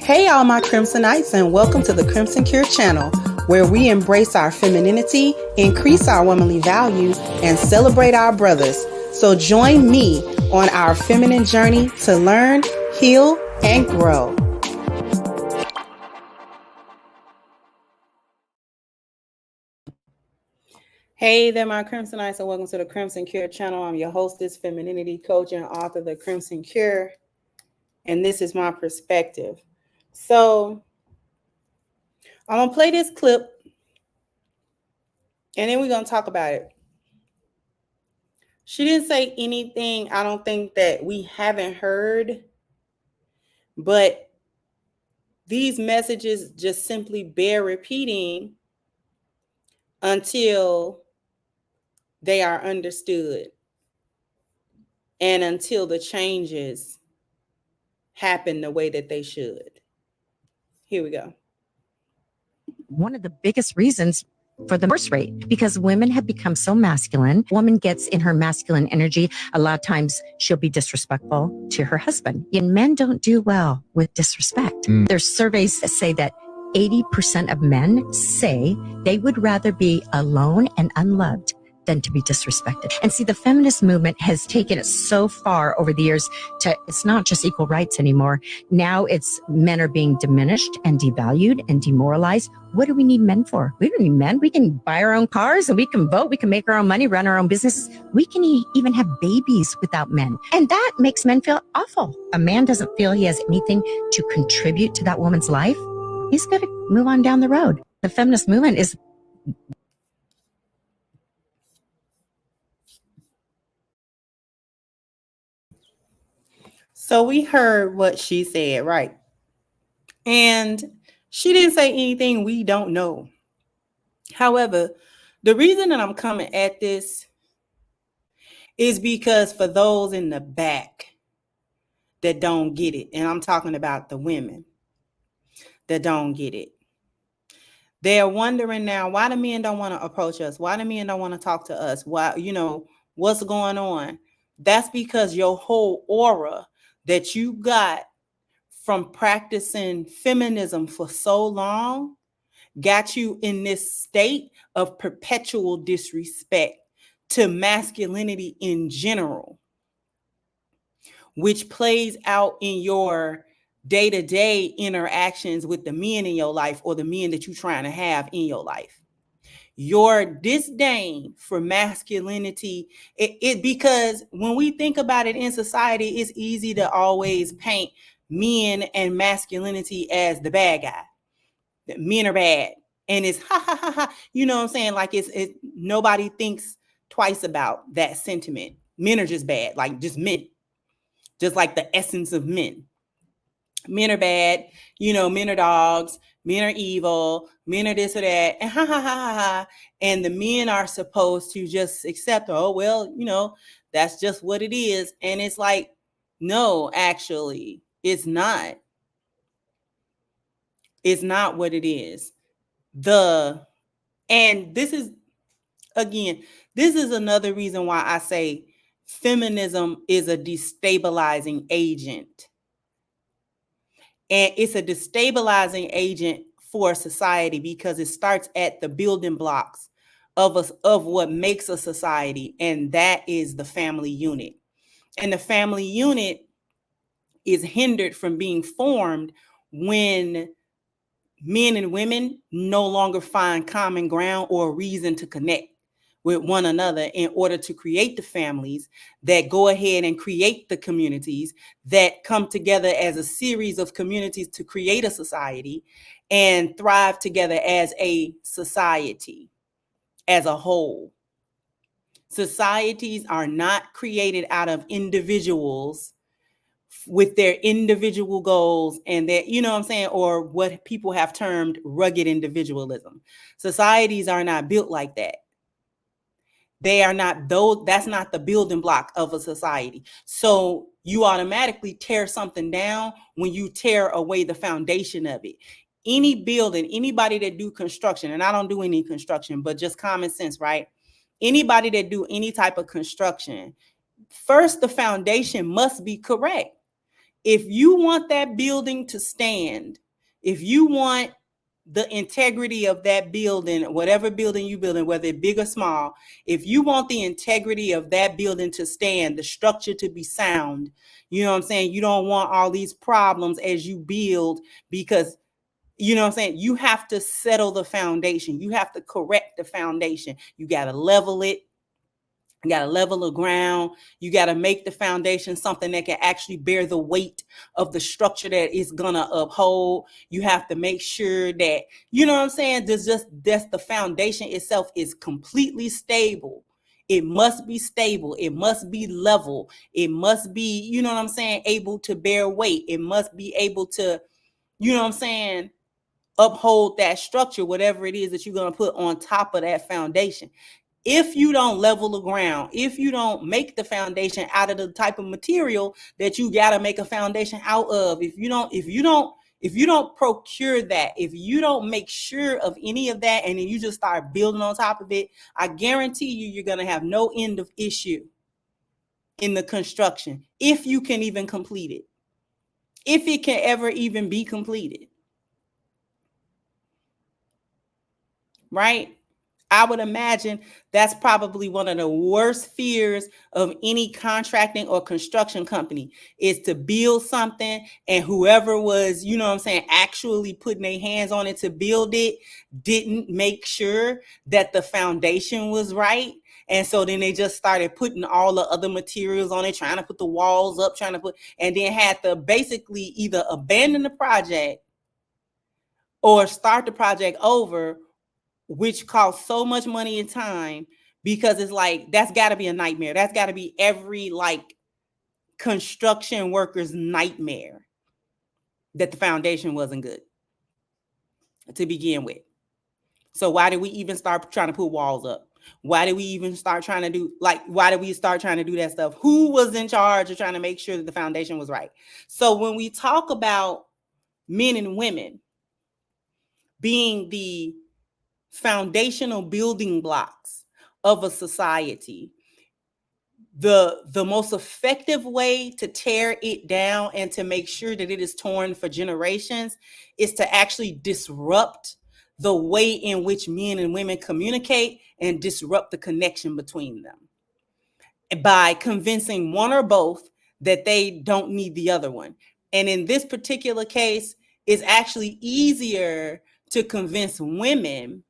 Hey, all my Crimsonites, and welcome to the Crimson Cure channel, where we embrace our femininity, increase our womanly value, and celebrate our brothers. So join me on our feminine journey to learn, heal, and grow. Hey there, my Crimsonites, and welcome to the Crimson Cure channel. I'm your hostess, femininity coach, and author of The Crimson Cure, and this is my perspective. So I'm going to play this clip, and then we're going to talk about it. She didn't say anything, I don't think, that we haven't heard, but these messages just simply bear repeating until they are understood and until the changes happen the way that they should. Here we go. One of the biggest reasons for the divorce rate, because women have become so masculine. Woman gets in her masculine energy. A lot of times she'll be disrespectful to her husband. And men don't do well with disrespect. There's surveys that say that 80% of men say they would rather be alone and unloved than to be disrespected. And see, the feminist movement has taken it so far over the years to, it's not just equal rights anymore. Now it's men are being diminished and devalued and demoralized. What do we need men for? We don't need men. We can buy our own cars and we can vote. We can make our own money, run our own businesses. We can even have babies without men. And that makes men feel awful. A man doesn't feel he has anything to contribute to that woman's life. He's got to move on down the road. The feminist movement is So we heard what she said, right? And she didn't say anything we don't know. However, the reason that I'm coming at this is because for those in the back that don't get it, and I'm talking about the women that don't get it, they're wondering now, why the men don't want to approach us? Why the men don't want to talk to us? Why, what's going on? That's because your whole aura that you got from practicing feminism for so long got you in this state of perpetual disrespect to masculinity in general, which plays out in your day-to-day interactions with the men in your life or the men that you're trying to have in your life. Your disdain for masculinity, because when we think about it in society, it's easy to always paint men and masculinity as the bad guy. That men are bad. And it's ha ha ha ha. You know what I'm saying? Like it's nobody thinks twice about that sentiment. Men are just bad, like just men. Just like the essence of men. Men are bad, men are dogs, men are evil, men are this or that, and ha ha ha ha ha. And the men are supposed to just accept, oh, well, that's just what it is. And it's like, no, actually, it's not. It's not what it is. And this is, again, this is another reason why I say feminism is a destabilizing agent. And it's a destabilizing agent for society because it starts at the building blocks of what makes a society, and that is the family unit. And the family unit is hindered from being formed when men and women no longer find common ground or reason to connect with one another in order to create the families that go ahead and create the communities that come together as a series of communities to create a society and thrive together as a society as a whole. Societies are not created out of individuals with their individual goals and that, or what people have termed rugged individualism. Societies are not built like that. They are not, that's not the building block of a society. So you automatically tear something down when you tear away the foundation of it. Any building, anybody that do construction, and I don't do any construction, but just common sense, right? Anybody that do any type of construction, first, the foundation must be correct. If you want that building to stand, if you want the integrity of that building, whatever building you building, whether it's big or small, if you want the integrity of that building to stand, the structure to be sound, you know what I'm saying? You don't want all these problems as you build, because you know what I'm saying? You have to settle the foundation. You have to correct the foundation. You got to level it. You got to level the ground. You got to make the foundation something that can actually bear the weight of the structure that it's going to uphold. You have to make sure that, you know what I'm saying? That's the foundation itself is completely stable. It must be stable. It must be level. It must be, you know what I'm saying, able to bear weight. It must be able to, you know what I'm saying, uphold that structure, whatever it is that you're going to put on top of that foundation. If you don't level the ground, if you don't make the foundation out of the type of material that you got to make a foundation out of, if you don't procure that, if you don't make sure of any of that, and then you just start building on top of it, I guarantee you're going to have no end of issue in the construction, if you can even complete it, if it can ever even be completed. Right? I would imagine that's probably one of the worst fears of any contracting or construction company, is to build something and whoever was, you know what I'm saying, actually putting their hands on it to build it didn't make sure that the foundation was right. And so then they just started putting all the other materials on it, trying to put the walls up, and then had to basically either abandon the project or start the project over, which costs so much money and time, because it's like, that's got to be a nightmare. That's got to be every like construction worker's nightmare, that the foundation wasn't good to begin with. So why did we even start trying to put walls up? Why did we even start trying to do, why did we start trying to do that stuff? Who was in charge of trying to make sure that the foundation was right? So when we talk about men and women being the foundational building blocks of a society, the most effective way to tear it down and to make sure that it is torn for generations is to actually disrupt the way in which men and women communicate and disrupt the connection between them by convincing one or both that they don't need the other one. And in this particular case, it's actually easier to convince women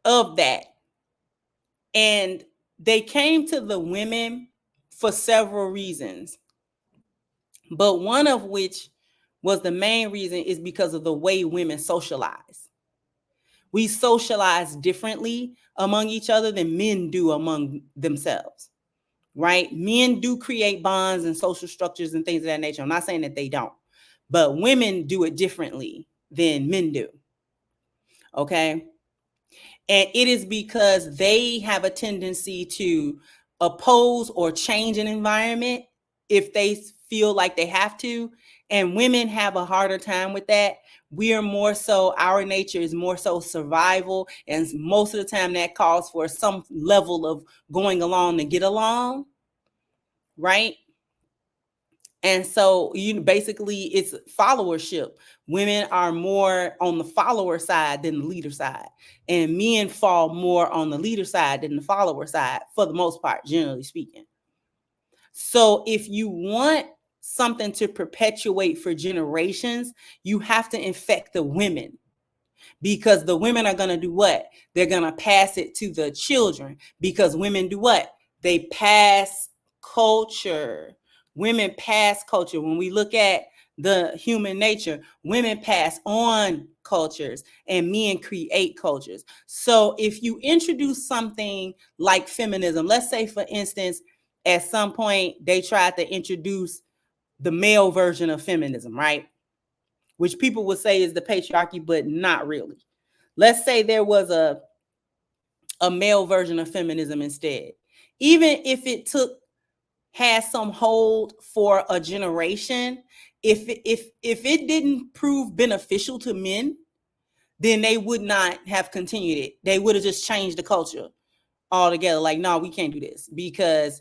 of that. And they came to the women for several reasons, but one of which was the main reason is because of the way women socialize. We socialize differently among each other than men do among themselves, right? Men do create bonds and social structures and things of that nature. I'm not saying that they don't, but women do it differently than men do, okay? And it is because they have a tendency to oppose or change an environment if they feel like they have to. And women have a harder time with that. We are more so, our nature is more so survival. And most of the time that calls for some level of going along to get along, right? And so basically it's followership. Women are more on the follower side than the leader side. And men fall more on the leader side than the follower side, for the most part, generally speaking. So if you want something to perpetuate for generations, you have to infect the women, because the women are going to do what? They're going to pass it to the children, because women do what? They pass culture. Women pass culture. When we look at the human nature, women pass on cultures and men create cultures. So if you introduce something like feminism, let's say, for instance, at some point they tried to introduce the male version of feminism, right? Which people would say is the patriarchy, but not really. Let's say there was a male version of feminism instead. Even if it had some hold for a generation, if it didn't prove beneficial to men, then they would not have continued it. They would have just changed the culture altogether. Like, no, we can't do this, because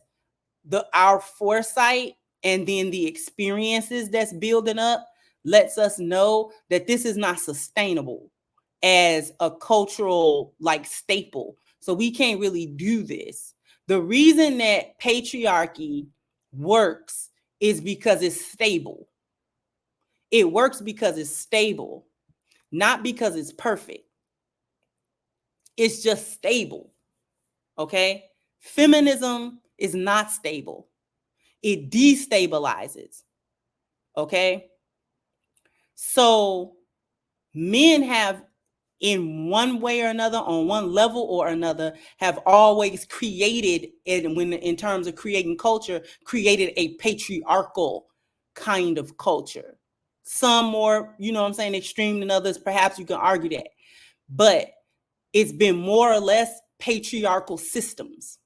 our foresight and then the experiences that's building up lets us know that this is not sustainable as a cultural like staple. So we can't really do this. The reason that patriarchy works is because it's stable. It works because it's stable, not because it's perfect. It's just stable. Okay? Feminism is not stable. It destabilizes. Okay? So men have, in one way or another, on one level or another, have always created, and when in terms of creating culture, created a patriarchal kind of culture. Some more, you know what I'm saying, extreme than others. Perhaps you can argue that. But it's been more or less patriarchal systems,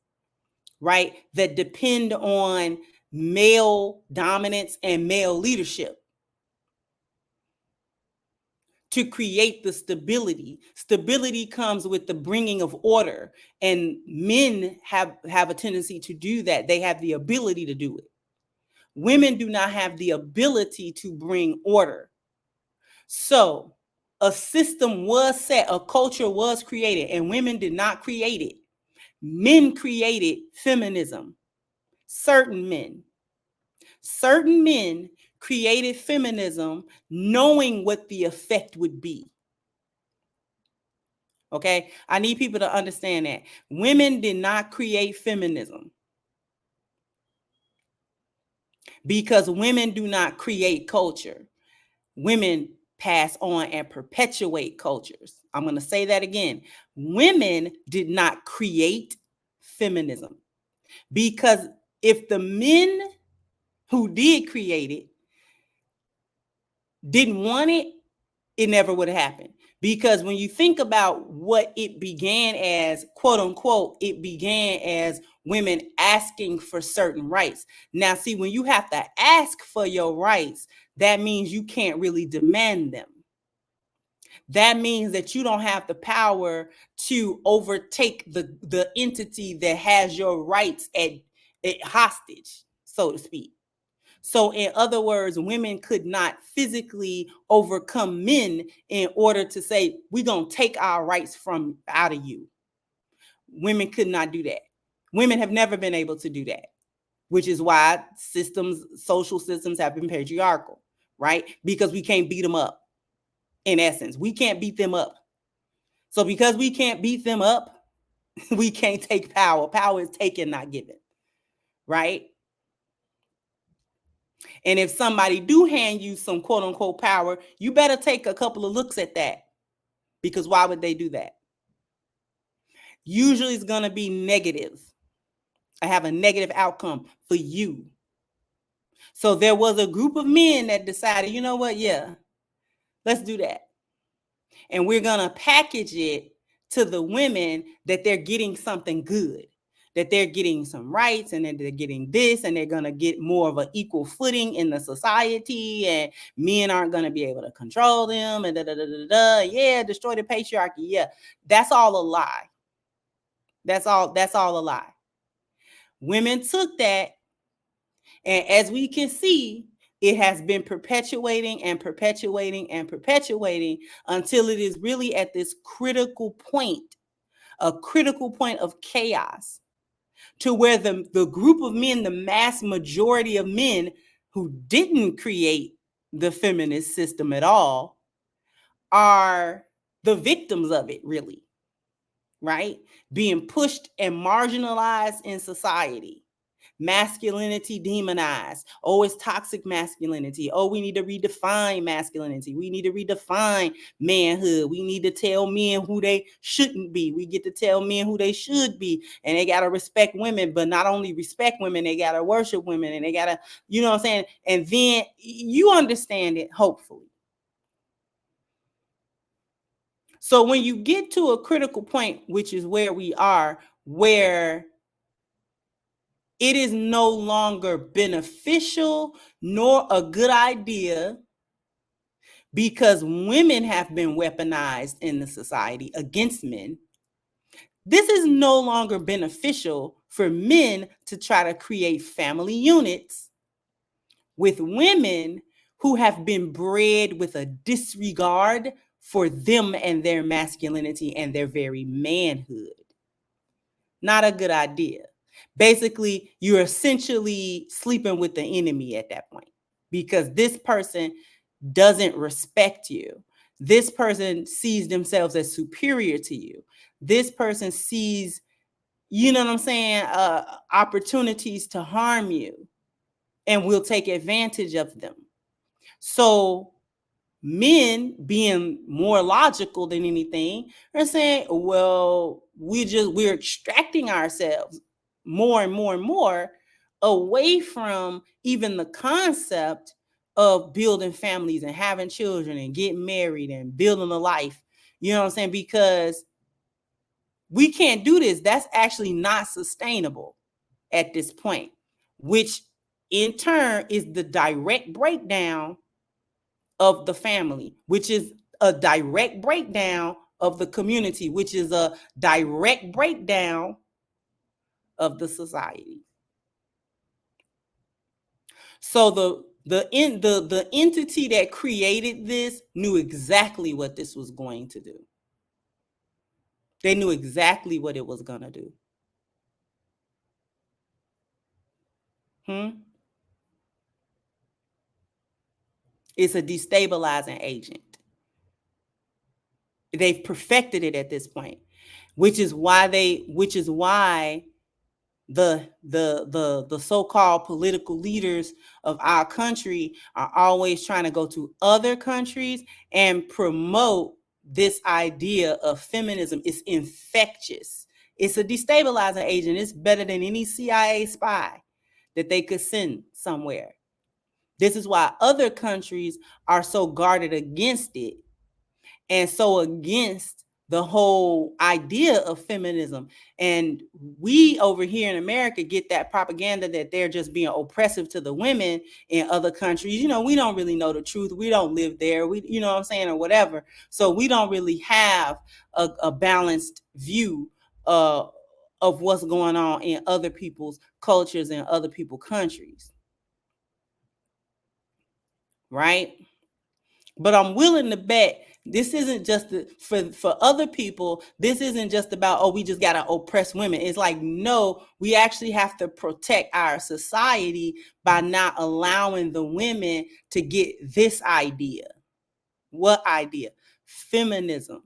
right, that depend on male dominance and male leadership to create the stability. Stability comes with the bringing of order, and men have a tendency to do that. They have the ability to do it. Women do not have the ability to bring order. So a system was set, a culture was created, and women did not create it. Men created feminism. Certain men created feminism knowing what the effect would be. Okay, I need people to understand that women did not create feminism, because women do not create culture. Women pass on and perpetuate cultures. I'm going to say that again. Women did not create feminism, because if the men who did create it didn't want it, it never would have happened. Because when you think about what it began as, quote unquote, it began as women asking for certain rights. Now, see, when you have to ask for your rights, that means you can't really demand them. That means that you don't have the power to overtake the entity that has your rights at hostage, so to speak. So in other words, women could not physically overcome men in order to say, we're going to take our rights from out of you. Women could not do that. Women have never been able to do that, which is why social systems have been patriarchal, right? Because we can't beat them up. In essence, we can't beat them up. So because we can't beat them up, we can't take power. Power is taken, not given, right? And if somebody do hand you some quote unquote power, you better take a couple of looks at that, because why would they do that? Usually it's going to be negative. I have a negative outcome for you. So there was a group of men that decided, you know what? Yeah, let's do that. And we're going to package it to the women that they're getting something good, that they're getting some rights, and that they're getting this, and they're going to get more of an equal footing in the society, and men aren't going to be able to control them, and yeah, destroy the patriarchy. Yeah, that's all a lie. That's all a lie. Women took that, and as we can see, it has been perpetuating and perpetuating and perpetuating until it is really at this critical point, a critical point of chaos, to where the group of men, the mass majority of men who didn't create the feminist system at all, are the victims of it, really, right? Being pushed and marginalized in society. Masculinity demonized. Oh, it's toxic masculinity. Oh, we need to redefine masculinity. We need to redefine manhood. We need to tell men who they shouldn't be. We get to tell men who they should be. And they got to respect women, but not only respect women, they got to worship women, and they got to, you know what I'm saying? And then you understand it, hopefully. So when you get to a critical point, which is where we are, where it is no longer beneficial nor a good idea, because women have been weaponized in the society against men. This is no longer beneficial for men to try to create family units with women who have been bred with a disregard for them and their masculinity and their very manhood. Not a good idea. Basically, you're essentially sleeping with the enemy at that point, because this person doesn't respect you. This person sees themselves as superior to you. This person sees, you know what I'm saying, opportunities to harm you and will take advantage of them. So men, being more logical than anything, are saying, well, we're extracting ourselves more and more and more away from even the concept of building families and having children and getting married and building a life. You know what I'm saying? Because we can't do this. That's actually not sustainable at this point, which in turn is the direct breakdown of the family, which is a direct breakdown of the community, which is a direct breakdown of the society. So the entity that created this knew exactly what this was going to do. They knew exactly what it was going to do. It's a destabilizing agent. They've perfected it at this point, which is why the so-called political leaders of our country are always trying to go to other countries and promote this idea of feminism. It's infectious. It's a destabilizing agent. It's better than any CIA spy that they could send somewhere. This is why other countries are so guarded against it and so against the whole idea of feminism. And we over here in America get that propaganda that they're just being oppressive to the women in other countries. You know, we don't really know the truth. We don't live there. We, you know what I'm saying, or whatever. So we don't really have a balanced view of what's going on in other people's cultures and other people's countries. Right? But I'm willing to bet this isn't just for other people. This isn't just about, oh, we just got to oppress women. It's like, no, we actually have to protect our society by not allowing the women to get this idea. What idea? Feminism.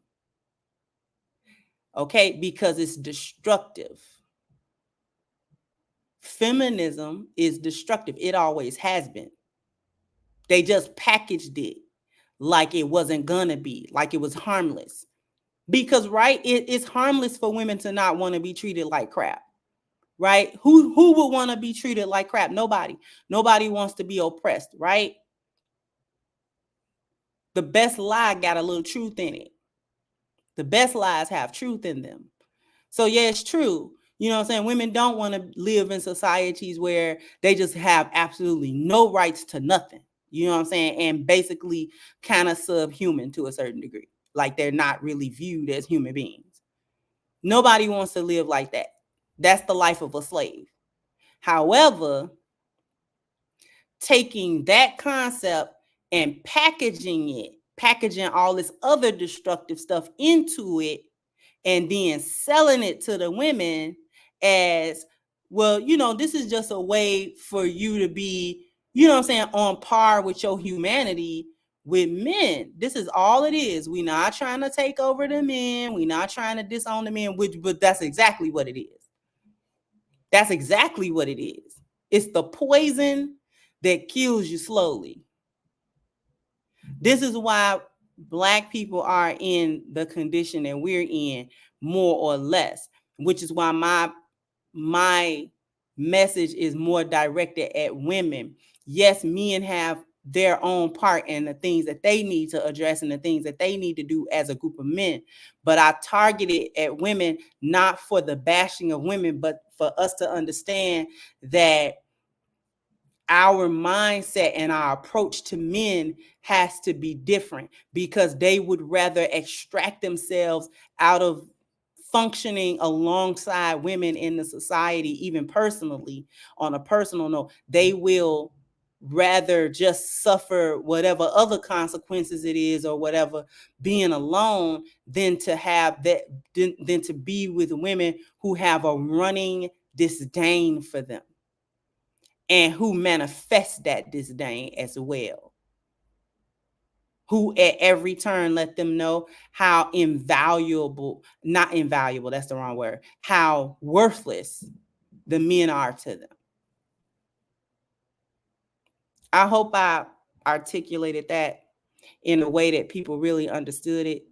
Okay, because it's destructive. Feminism is destructive. It always has been. They just packaged it like it wasn't gonna be, like it was harmless. Because, right, it's harmless for women to not want to be treated like crap, right? Who would want to be treated like crap? Nobody. Nobody wants to be oppressed, right? The best lie got a little truth in it. The best lies have truth in them. So yeah, it's true. You know what I'm saying? Women don't want to live in societies where they just have absolutely no rights to nothing. You know what I'm saying? And basically kind of subhuman to a certain degree. Like they're not really viewed as human beings. Nobody wants to live like that. That's the life of a slave. However, taking that concept and packaging all this other destructive stuff into it, and then selling it to the women as, well, you know, this is just a way for you to be, you know what I'm saying, on par with your humanity with men. This is all it is. We're not trying to take over the men. We're not trying to disown the men, but that's exactly what it is. That's exactly what it is. It's the poison that kills you slowly. This is why Black people are in the condition that we're in, more or less, which is why my message is more directed at women. Yes, men have their own part and the things that they need to address and the things that they need to do as a group of men. But I target it at women, not for the bashing of women, but for us to understand that our mindset and our approach to men has to be different, because they would rather extract themselves out of functioning alongside women in the society, even personally, on a personal note. They will rather just suffer whatever other consequences it is or whatever being alone than to have that, than to be with women who have a running disdain for them and who manifest that disdain as well, who at every turn let them know how invaluable, not invaluable, that's the wrong word, how worthless the men are to them. I hope I articulated that in a way that people really understood it.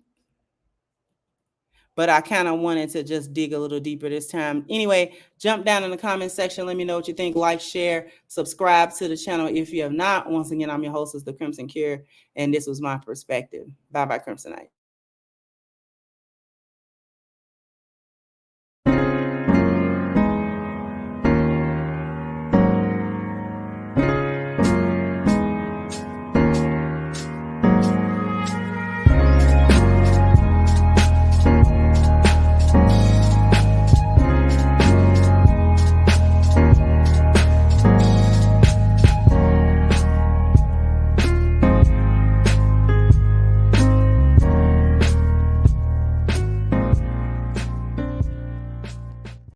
But I kind of wanted to just dig a little deeper this time. Anyway, jump down in the comment section. Let me know what you think. Like, share, subscribe to the channel if you have not. Once again, I'm your hostess, The Crimson Cure, and this was my perspective. Bye-bye, Crimsonite.